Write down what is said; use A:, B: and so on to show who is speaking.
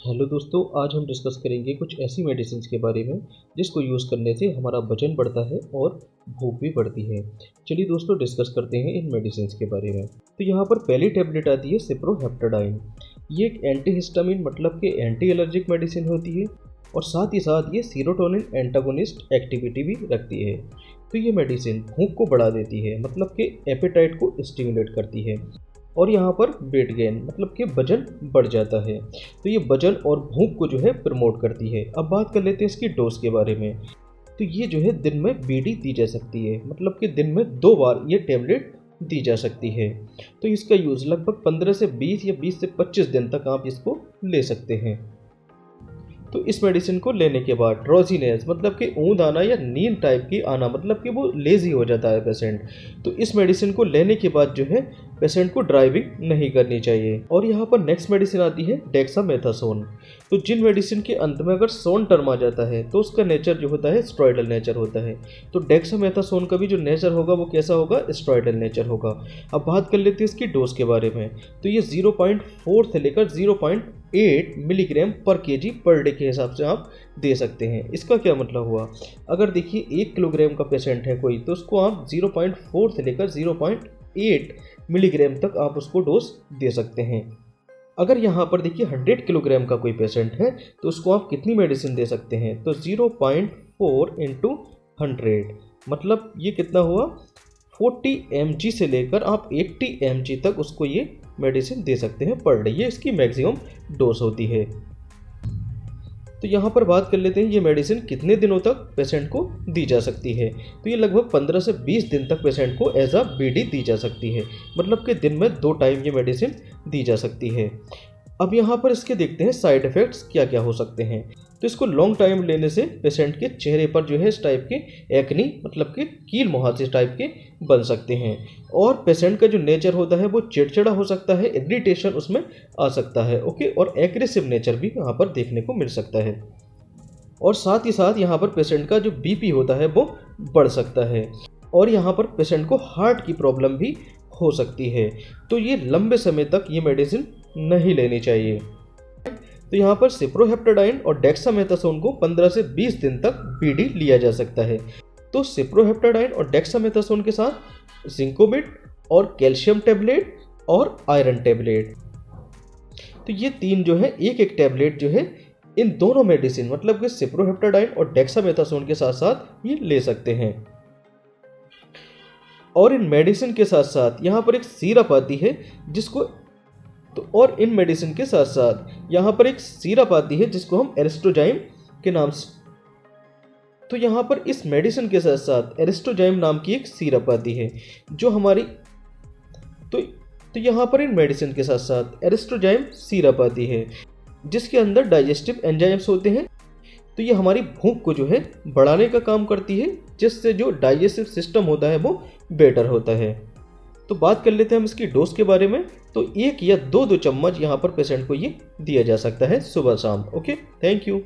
A: Hello दोस्तों, आज हम डिस्कस करेंगे कुछ ऐसी मेडिसिन के बारे में जिसको यूज़ करने से हमारा वजन बढ़ता है और भूख भी बढ़ती है। चलिए दोस्तों, डिस्कस करते हैं इन मेडिसिन के बारे में। तो यहाँ पर पहली टैबलेट आती है सिप्रोहेप्टाडाइन। ये एक एंटीहिस्टामिन मतलब कि एंटी एलर्जिक मेडिसिन होती है और साथ ही साथ ये सीरोटोनिन एंटागोनिस्ट एक्टिविटी भी रखती है। तो ये मेडिसिन भूख को बढ़ा देती है, मतलब कि एपेटाइट को स्टिमुलेट करती है। और यहाँ पर वेट गेन मतलब कि वजन बढ़ जाता है। तो ये वजन और भूख को जो है प्रमोट करती है। अब बात कर लेते हैं इसकी डोज के बारे में। तो ये जो है दिन में बीडी दी जा सकती है, मतलब कि दिन में 2 बार ये टेबलेट दी जा सकती है। तो इसका यूज़ लगभग 15 से 20 या 20 से 25 दिन तक आप इसको ले सकते हैं। तो इस मेडिसिन को लेने के बाद ड्रोजीनेस मतलब कि ऊंध आना या नींद टाइप की आना, मतलब कि वो लेजी हो जाता है पेशेंट। तो इस मेडिसिन को लेने के बाद जो है पेशेंट को ड्राइविंग नहीं करनी चाहिए। और यहाँ पर नेक्स्ट मेडिसिन आती है डेक्सामेथासोन। तो जिन मेडिसिन के अंत में अगर सोन टर्म आ जाता है तो उसका नेचर जो होता है स्टेरॉयडल नेचर होता है। तो डेक्सामेथासोन का भी जो नेचर होगा वो कैसा होगा, स्टेरॉयडल नेचर होगा। अब बात कर लेते हैं इसकी डोज के बारे में। तो ये 0.4 से लेकर 0.8 मिलीग्राम पर केजी पर डे के हिसाब से आप दे सकते हैं। इसका क्या मतलब हुआ, अगर देखिए 1 किलोग्राम का पेशेंट है कोई, तो उसको आप 0.4 से लेकर 0.8 मिलीग्राम तक आप उसको डोज दे सकते हैं। अगर यहाँ पर देखिए 100 किलोग्राम का कोई पेशेंट है तो उसको आप कितनी मेडिसिन दे सकते हैं, तो 0.4 इंटू 100 मतलब ये कितना हुआ, 40 mg से लेकर आप 80 mg तक उसको ये मेडिसिन दे सकते हैं पर डे। ये इसकी मैक्सिमम डोज होती है। तो यहाँ पर बात कर लेते हैं ये मेडिसिन कितने दिनों तक पेशेंट को दी जा सकती है। तो ये लगभग 15 से 20 दिन तक पेशेंट को एज अ बीडी दी जा सकती है, मतलब कि दिन में 2 टाइम ये मेडिसिन दी जा सकती है। अब यहाँ पर इसके देखते हैं साइड इफ़ेक्ट्स क्या क्या हो सकते हैं। तो इसको लॉन्ग टाइम लेने से पेशेंट के चेहरे पर जो है इस टाइप के एक्नी मतलब कि कील मुहासे टाइप के बन सकते हैं। और पेशेंट का जो नेचर होता है वो चिड़चिड़ा हो सकता है, इरिटेशन उसमें आ सकता है, ओके। और एग्रेसिव नेचर भी यहाँ पर देखने को मिल सकता है। और साथ ही साथ यहाँ पर पेशेंट का जो बीपी होता है वो बढ़ सकता है। और यहाँ पर पेशेंट को हार्ट की प्रॉब्लम भी हो सकती है। तो ये लंबे समय तक ये मेडिसिन नहीं लेनी चाहिए। तो यहाँ पर सिप्रोहेप्टाडाइन और डेक्सामेथासोन को 15 से 20 दिन तक बीडी लिया जा सकता है। तो सिप्रोहेप्टाडाइन और डेक्सामेथासोन के साथ जिंकोबिट और कैल्शियम टैबलेट और आयरन टैबलेट, तो ये तीन जो है एक एक टैबलेट जो है इन दोनों मेडिसिन मतलब कि सिप्रोहेप्टाडाइन और डेक्सामेथासोन के साथ साथ ये ले सकते हैं। और इन मेडिसिन के साथ साथ यहाँ पर एक सिरप आती है जिसको और इन मेडिसिन के साथ साथ यहाँ पर एक सिरप आती है जिसको हम एरिस्ट्रोजाइम के नाम से, तो यहाँ पर इस मेडिसिन के साथ साथ एरिस्ट्रोजाइम नाम की एक सिरप आती है जो हमारी, तो यहाँ पर इन मेडिसिन के साथ साथ एरिस्ट्रोजाइम सिरप आती है जिसके अंदर डाइजेस्टिव एंजाइम्स होते हैं। तो ये हमारी भूख को जो है बढ़ाने का काम करती है, जिससे जो डाइजेस्टिव सिस्टम होता है वो बेटर होता है। तो बात कर लेते हैं हम इसकी डोज के बारे में। तो 1 या 2 चम्मच यहाँ पर पेशेंट को ये दिया जा सकता है सुबह शाम, ओके। Thank you.